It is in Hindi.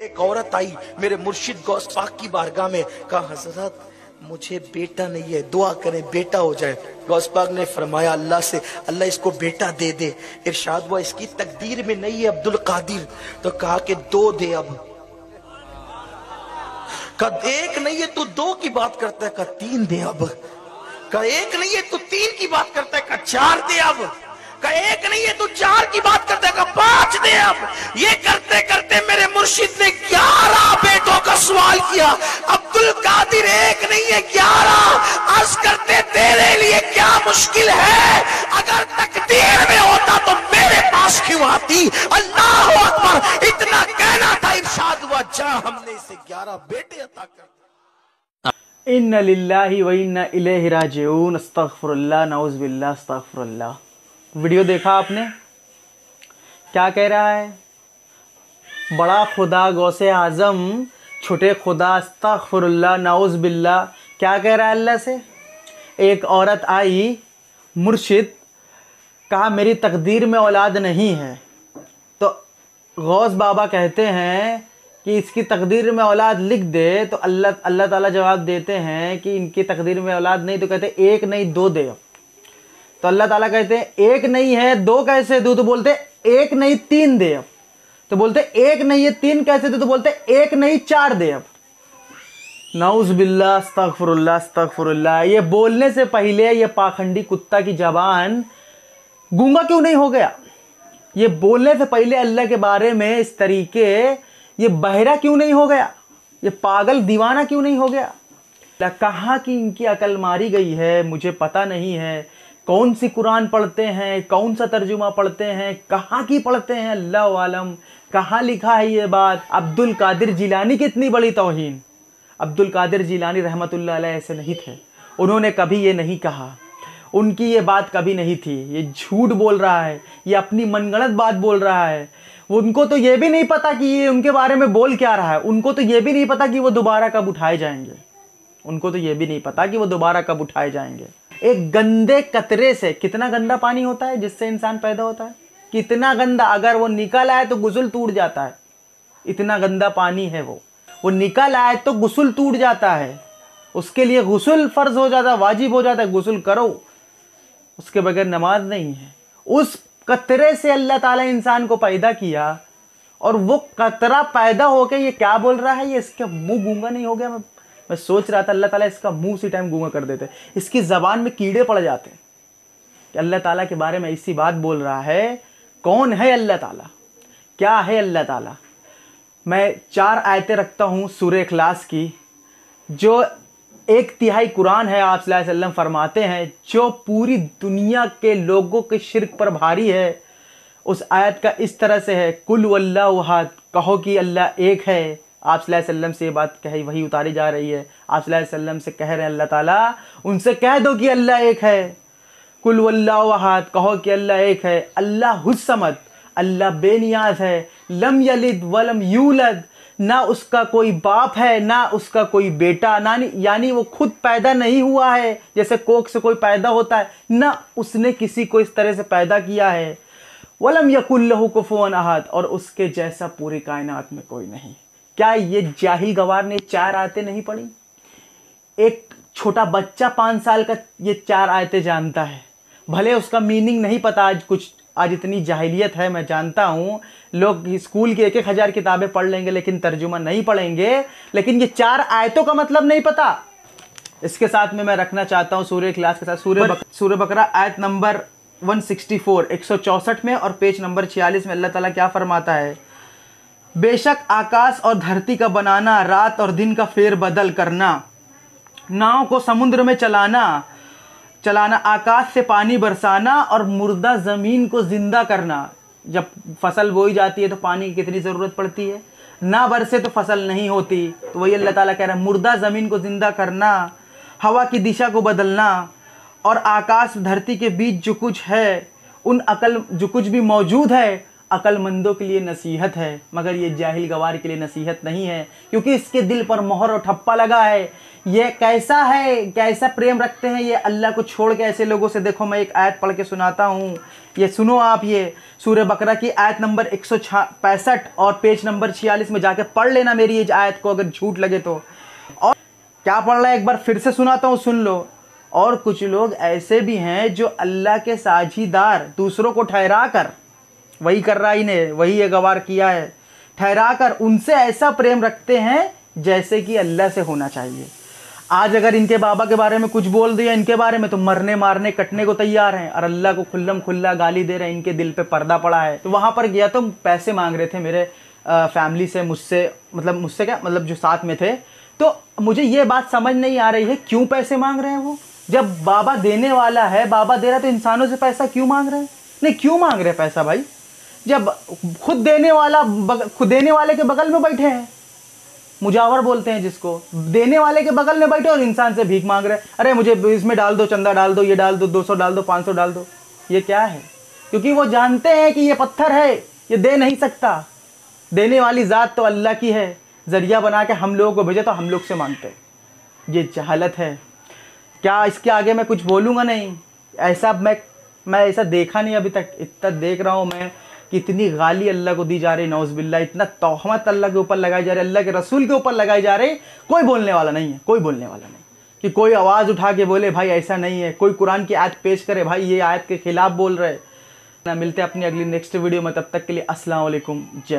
एक औरत आई मेरे मुर्शिद गौस पाक की बारगाह में, कहा हजरत मुझे बेटा नहीं है, दुआ करें बेटा हो जाए। गौस पाक ने फरमाया अल्लाह से, अल्लाह इसको बेटा दे दे। इरशाद हुआ इसकी तकदीर में नहीं है अब्दुल कादिर। तो कहा कि दो दे अब। कहा एक नहीं है तू दो की बात करता है, कहा तीन दे अब। कहा एक नहीं है तू तीन की बात करता है, कहा चार दे अब। कहा एक नहीं है तू चार की बात करता है, कहा पांच दे अब। ये करते करते मेरे मुर्शिद ने 11 बेटों का सवाल किया। अब्दुल कादिर एक नहीं है 11। अर्ज करते तेरे लिए क्या मुश्किल है, अगर तकदीर में होता तो मेरे पास क्यों आती। अल्लाह अकबर। इतना कहना था, इरशाद हुआ जा हमने इसे 11 बेटे अता कर। इन्ना लिल्लाहि व इन्ना इलैहि राजिऊन। अस्तगफिरुल्लाह नऊज़ बिल्लाह अस्तगफिरुल्लाह। वीडियो देखा आपने, क्या कह रहा है? बड़ा खुदा गौसे आज़म, छोटे खुदा अस्तगफिरुल्लाह नऊज़ बिल्लाह। क्या कह रहा है अल्लाह से? एक औरत आई, मुर्शिद कहा मेरी तकदीर में औलाद नहीं है। तो गौस बाबा कहते हैं कि इसकी तकदीर में औलाद लिख दे। तो अल्लाह ताला जवाब देते हैं कि इनकी तकदीर में औलाद नहीं। तो कहते एक नहीं दो दे। तो अल्लाह ताला कहते हैं एक नहीं है दो कैसे दूं? तो बोलते एक नहीं तीन दे अब। तो बोलते एक नहीं है तीन कैसे दूं? तो बोलते एक नहीं चार दे अब। नाउज़ बिल्लाह अस्तगफिरुल्लाह अस्तगफिरुल्लाह। ये बोलने से पहले ये पाखंडी कुत्ता की जबान गूंगा क्यों नहीं हो गया? ये बोलने से पहले अल्लाह के बारे में इस तरीके ये बहरा क्यों नहीं हो गया? ये पागल दीवाना क्यों नहीं हो गया? कहाँ की इनकी अकल मारी गई है मुझे पता नहीं है। कौन सी कुरान पढ़ते हैं, कौन सा तर्जुमा पढ़ते हैं, कहाँ की पढ़ते हैं, अल्लाह आलम। कहाँ लिखा है ये बात? अब्दुल कादिर जिलानी की इतनी बड़ी तौहीन। अब्दुल कादिर जिलानी रहमतुल्लाह अलैह ऐसे नहीं थे। उन्होंने कभी ये नहीं कहा, उनकी ये बात कभी नहीं थी। ये झूठ बोल रहा है, ये अपनी मनगढ़ंत बात बोल रहा है। उनको तो ये भी नहीं पता कि ये उनके बारे में बोल क्या रहा है। उनको तो ये भी नहीं पता कि वो दोबारा कब उठाए जाएंगे। उनको तो ये भी नहीं पता कि वो दोबारा कब उठाए जाएंगे। एक गंदे कतरे से कितना गंदा पानी होता है जिससे इंसान पैदा होता है, कितना गंदा। अगर वो निकल आए तो गुस्ल टूट जाता है, इतना गंदा पानी है वो निकल आए तो गुस्ल टूट जाता है। उसके लिए गुस्ल फर्ज हो जाता है, वाजिब हो जाता है, गुस्ल करो, उसके बगैर नमाज नहीं है। उस कतरे से अल्लाह ताला इंसान को पैदा किया और वो कतरा पैदा होके ये क्या बोल रहा है? ये इसका मुंह गूंगा नहीं हो गया? मैं सोच रहा था अल्लाह ताला इसका मुंह उसी टाइम गूंगा कर देते, इसकी ज़बान में कीड़े पड़ जाते कि अल्लाह ताला के बारे में ऐसी बात बोल रहा है। कौन है अल्लाह ताला? क्या है अल्लाह ताला? मैं 4 आयतें रखता हूँ सूरह इखलास की, जो 1/3 कुरान है। आप सल्लल्लाहु अलैहि वसल्लम फरमाते हैं जो पूरी दुनिया के लोगों के शिर्क पर भारी है। उस आयत का इस तरह से है, कुल वल्लाहु अहद, कहो कि अल्लाह एक है। आप सल्लल्लाहु अलैहि वसल्लम से ये बात कही, वही उतारी जा रही है। आप सल्लल्लाहु अलैहि वसल्लम से कह रहे हैं अल्लाह ताला, उनसे कह दो कि अल्लाह एक है। कुल वल्लाहु अहद, कहो कि अल्लाह एक है। अल्लाहुस समद, अल्लाह बेनियाज है। लम यलिद वलम यूलद, ना उसका कोई बाप है ना उसका कोई बेटा, यानी वो खुद पैदा नहीं हुआ है जैसे कोख से कोई पैदा होता है, ना उसने किसी को इस तरह से पैदा किया है। वलम यकुल लहू कुफुवन अहद, और उसके जैसा पूरी कायनात में कोई नहीं। क्या ये जाहिल गवार ने 4 आयतें नहीं पढ़ी? एक छोटा बच्चा 5 साल का ये 4 आयतें जानता है, भले उसका मीनिंग नहीं पता। आज इतनी जाहिलियत है, मैं जानता हूँ। लोग स्कूल की 1,000 किताबें पढ़ लेंगे लेकिन तर्जुमा नहीं पढ़ेंगे, लेकिन ये 4 आयतों का मतलब नहीं पता। इसके साथ में मैं रखना चाहता हूँ सूरह इखलास के साथ सूरह बकरा आयत नंबर 164 164 में और पेज नंबर 46 में अल्लाह ताला क्या फरमाता है? बेशक आकाश और धरती का बनाना, रात और दिन का फेर बदल करना, नाव को समुद्र में चलाना, आकाश से पानी बरसाना और मुर्दा ज़मीन को जिंदा करना। जब फसल बोई जाती है तो पानी की कितनी ज़रूरत पड़ती है, ना बरसे तो फसल नहीं होती। तो वही अल्लाह ताला कह रहा है, मुर्दा ज़मीन को जिंदा करना, हवा की दिशा को बदलना, और आकाश धरती के बीच जो कुछ है, जो कुछ भी मौजूद है, अक्लमंदों के लिए नसीहत है, मगर ये जाहिल गवार के लिए नसीहत नहीं है, क्योंकि इसके दिल पर मोहर और ठप्पा लगा है। ये कैसा है, कैसा प्रेम रखते हैं ये अल्लाह को छोड़ के ऐसे लोगों से। देखो मैं एक आयत पढ़ के सुनाता हूँ, ये सुनो आप। ये सूरह बकरा की आयत नंबर 165 और पेज नंबर 46 में जाके पढ़ लेना मेरी इस आयत को, अगर झूठ लगे तो। और क्या पढ़ रहा है एक बार फिर से सुनाता हूँ, सुन लो। और कुछ लोग ऐसे भी हैं जो अल्लाह के साझीदार दूसरों को ठहरा कर, वही कर रहा ही ने, वही ये गवार किया है, ठहरा कर उनसे ऐसा प्रेम रखते हैं जैसे कि अल्लाह से होना चाहिए। आज अगर इनके बाबा के बारे में कुछ बोल दिया इनके बारे में तो मरने मारने कटने को तैयार हैं, और अल्लाह को खुल्लम खुल्ला गाली दे रहे हैं। इनके दिल पे पर्दा पड़ा है। तो वहाँ पर गया तो पैसे मांग रहे थे मेरे फैमिली से, मुझसे क्या मतलब जो साथ में थे। तो मुझे ये बात समझ नहीं आ रही है क्यों पैसे मांग रहे हैं वो। जब बाबा देने वाला है, बाबा दे रहा है, तो इंसानों से पैसा क्यों मांग रहे हैं? नहीं, क्यों मांग रहे हैं पैसा भाई, जब खुद देने वाले के बगल में बैठे हैं। मुजावर बोलते हैं जिसको, देने वाले के बगल में बैठे और इंसान से भीख मांग रहे हैं। अरे मुझे इसमें डाल दो, चंदा डाल दो, ये डाल दो, 200 डाल दो, 500 डाल दो। ये क्या है? क्योंकि वो जानते हैं कि ये पत्थर है, ये दे नहीं सकता। देने वाली ज़ात तो अल्लाह की है, जरिया बना के हम लोगों को भेजे तो हम लोग से मांगते। ये जहालत है। क्या इसके आगे मैं कुछ बोलूँगा नहीं। ऐसा मैं ऐसा देखा नहीं अभी तक। इतना देख रहा हूँ मैं कि इतनी गाली अल्लाह को दी जा रही, नौज़ुबिल्लाह, इतना तोहमत अल्लाह के ऊपर लगाई जा रही, अल्लाह के रसूल के ऊपर लगाई जा रही। कोई बोलने वाला नहीं है, कोई बोलने वाला नहीं कि कोई आवाज़ उठा के बोले भाई ऐसा नहीं है, कोई कुरान की आयत पेश करे भाई ये आयत के खिलाफ बोल रहे। ना मिलते अपनी अगली नेक्स्ट वीडियो में, तब तक के लिए अस्सलाम वालेकुम। जय